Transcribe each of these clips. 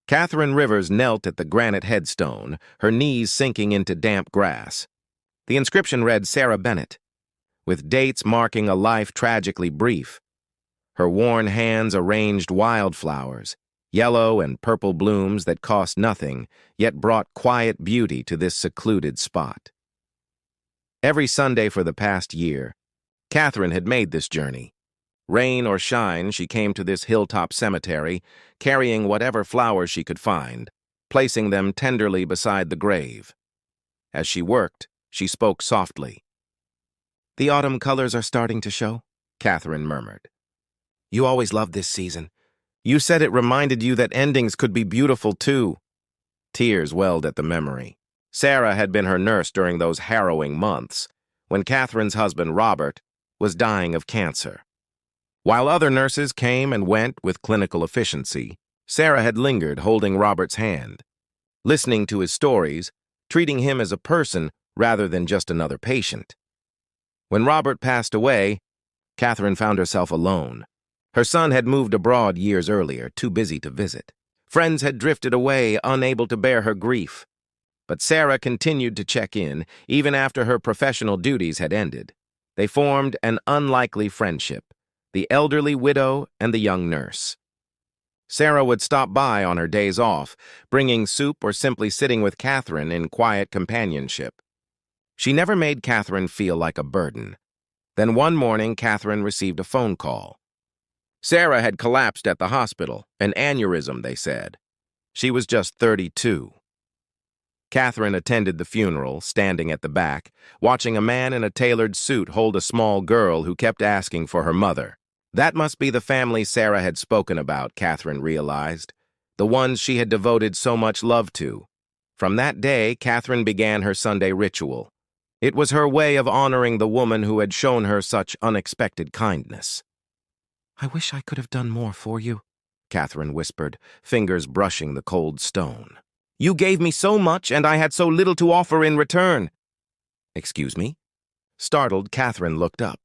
Catherine Rivers knelt at the granite headstone, her knees sinking into damp grass. The inscription read Sarah Bennett, with dates marking a life tragically brief. Her worn hands arranged wildflowers, yellow and purple blooms that cost nothing, yet brought quiet beauty to this secluded spot. Every Sunday for the past year, Catherine had made this journey. Rain or shine, she came to this hilltop cemetery, carrying whatever flowers she could find, placing them tenderly beside the grave. As she worked, she spoke softly. "The autumn colors are starting to show," Catherine murmured. "You always loved this season. You said it reminded you that endings could be beautiful too." Tears welled at the memory. Sarah had been her nurse during those harrowing months, when Catherine's husband, Robert, was dying of cancer. While other nurses came and went with clinical efficiency, Sarah had lingered holding Robert's hand, listening to his stories, treating him as a person rather than just another patient. When Robert passed away, Catherine found herself alone. Her son had moved abroad years earlier, too busy to visit. Friends had drifted away, unable to bear her grief. But Sarah continued to check in, even after her professional duties had ended. They formed an unlikely friendship, the elderly widow and the young nurse. Sarah would stop by on her days off, bringing soup or simply sitting with Catherine in quiet companionship. She never made Catherine feel like a burden. Then one morning, Catherine received a phone call. Sarah had collapsed at the hospital, an aneurysm, they said. She was just 32. Catherine attended the funeral, standing at the back, watching a man in a tailored suit hold a small girl who kept asking for her mother. That must be the family Sarah had spoken about, Catherine realized, the ones she had devoted so much love to. From that day, Catherine began her Sunday ritual. It was her way of honoring the woman who had shown her such unexpected kindness. "I wish I could have done more for you," Catherine whispered, fingers brushing the cold stone. "You gave me so much, and I had so little to offer in return." "Excuse me?" Startled, Catherine looked up.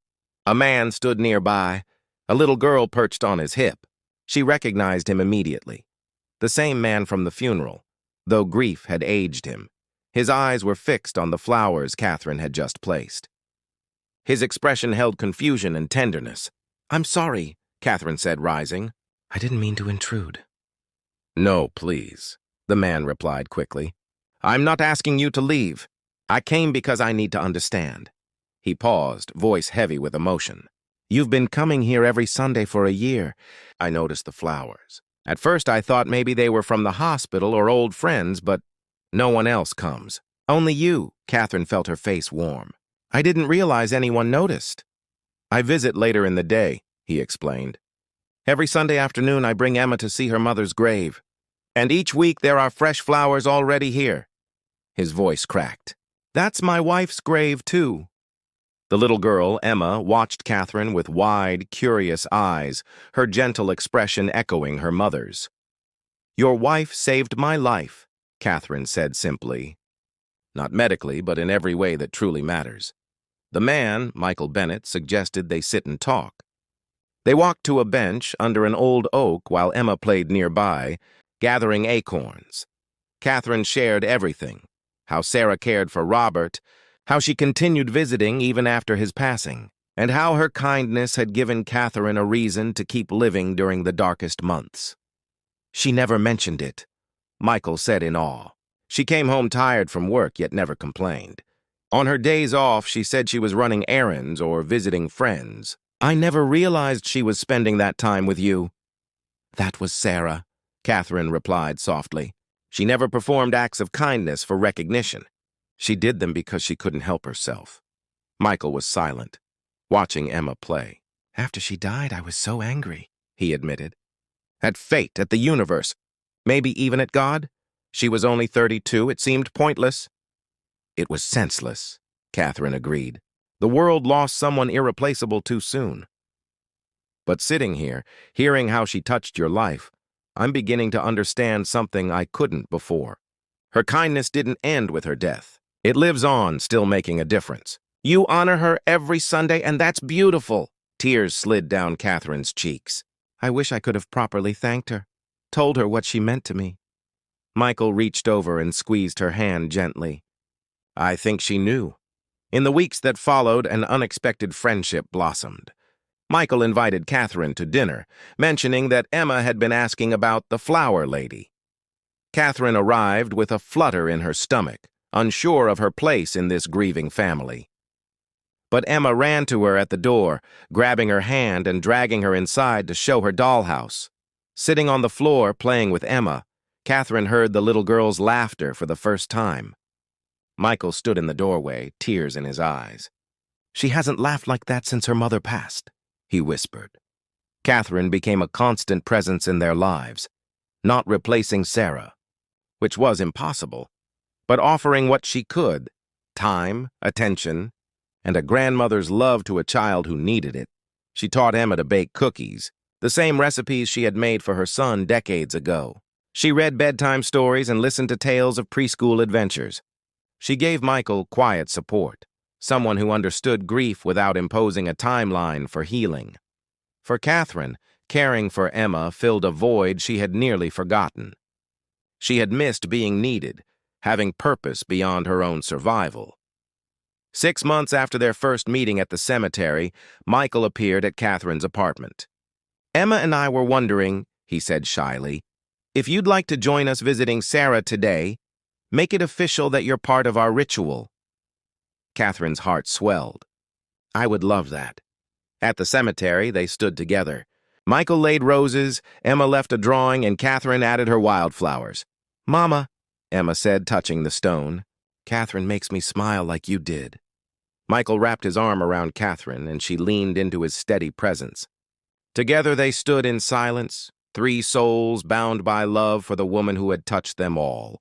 A man stood nearby, a little girl perched on his hip. She recognized him immediately. The same man from the funeral, though grief had aged him. His eyes were fixed on the flowers Catherine had just placed. His expression held confusion and tenderness. "I'm sorry," Catherine said, rising. "I didn't mean to intrude." "No, please," the man replied quickly. "I'm not asking you to leave. I came because I need to understand." He paused, voice heavy with emotion. "You've been coming here every Sunday for a year." I noticed the flowers. "At first I thought maybe they were from the hospital or old friends, but no one else comes. Only you." Catherine felt her face warm. "I didn't realize anyone noticed." "I visit later in the day," he explained. "Every Sunday afternoon I bring Emma to see her mother's grave. And each week there are fresh flowers already here." His voice cracked. "That's my wife's grave, too." The little girl, Emma, watched Catherine with wide, curious eyes, her gentle expression echoing her mother's. "Your wife saved my life," Catherine said simply. "Not medically, but in every way that truly matters." The man, Michael Bennett, suggested they sit and talk. They walked to a bench under an old oak while Emma played nearby, gathering acorns. Catherine shared everything, how Sarah cared for Robert, how she continued visiting even after his passing, and how her kindness had given Catherine a reason to keep living during the darkest months. "She never mentioned it," Michael said in awe. "She came home tired from work, yet never complained. On her days off, she said she was running errands or visiting friends. I never realized she was spending that time with you." "That was Sarah," Catherine replied softly. "She never performed acts of kindness for recognition. She did them because she couldn't help herself." Michael was silent, watching Emma play. "After she died, I was so angry," he admitted. "At fate, at the universe, maybe even at God? She was only 32, it seemed pointless." "It was senseless," Catherine agreed. "The world lost someone irreplaceable too soon." "But sitting here, hearing how she touched your life, I'm beginning to understand something I couldn't before. Her kindness didn't end with her death. It lives on, still making a difference. You honor her every Sunday, and that's beautiful." Tears slid down Catherine's cheeks. "I wish I could have properly thanked her, told her what she meant to me." Michael reached over and squeezed her hand gently. I think she knew. In the weeks that followed, an unexpected friendship blossomed. Michael invited Catherine to dinner, mentioning that Emma had been asking about the flower lady. Catherine arrived with a flutter in her stomach, unsure of her place in this grieving family. But Emma ran to her at the door, grabbing her hand and dragging her inside to show her dollhouse. Sitting on the floor playing with Emma, Catherine heard the little girl's laughter for the first time. Michael stood in the doorway, tears in his eyes. She hasn't laughed like that since her mother passed, he whispered. Catherine became a constant presence in their lives, not replacing Sarah, which was impossible, but offering what she could, time, attention, and a grandmother's love to a child who needed it. She taught Emma to bake cookies, the same recipes she had made for her son decades ago. She read bedtime stories and listened to tales of preschool adventures. She gave Michael quiet support, someone who understood grief without imposing a timeline for healing. For Catherine, caring for Emma filled a void she had nearly forgotten. She had missed being needed, having purpose beyond her own survival. 6 months after their first meeting at the cemetery, Michael appeared at Catherine's apartment. Emma and I were wondering, he said shyly, if you'd like to join us visiting Sarah today, make it official that you're part of our ritual. Catherine's heart swelled. I would love that. At the cemetery, they stood together. Michael laid roses, Emma left a drawing, and Catherine added her wildflowers. Mama, Emma said, touching the stone, Catherine makes me smile like you did. Michael wrapped his arm around Catherine, and she leaned into his steady presence. Together they stood in silence, 3 souls bound by love for the woman who had touched them all,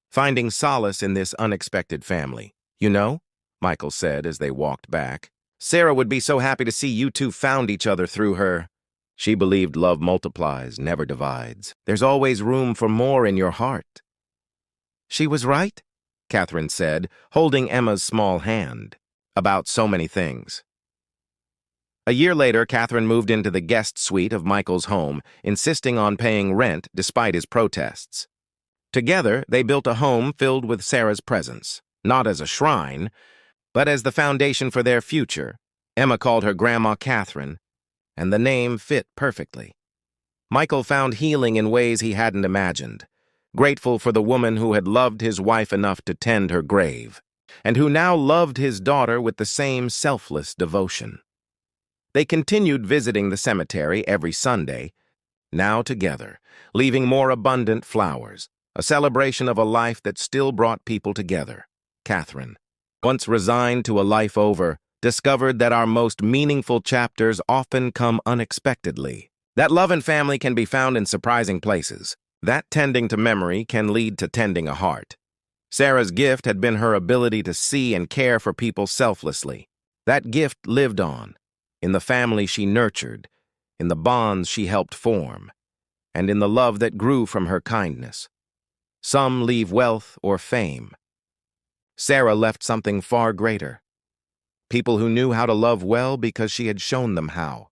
finding solace in this unexpected family. You know, Michael said as they walked back, Sarah would be so happy to see you two found each other through her. She believed love multiplies, never divides. There's always room for more in your heart. She was right, Catherine said, holding Emma's small hand. About so many things. A year later, Catherine moved into the guest suite of Michael's home, insisting on paying rent despite his protests. Together, they built a home filled with Sarah's presence, not as a shrine, but as the foundation for their future. Emma called her Grandma Catherine, and the name fit perfectly. Michael found healing in ways he hadn't imagined, grateful for the woman who had loved his wife enough to tend her grave, and who now loved his daughter with the same selfless devotion. They continued visiting the cemetery every Sunday, now together, leaving more abundant flowers, a celebration of a life that still brought people together. Catherine, once resigned to a life over, discovered that our most meaningful chapters often come unexpectedly. That love and family can be found in surprising places. That tending to memory can lead to tending a heart. Sarah's gift had been her ability to see and care for people selflessly. That gift lived on, in the family she nurtured, in the bonds she helped form, and in the love that grew from her kindness. Some leave wealth or fame. Sarah left something far greater. People who knew how to love well because she had shown them how.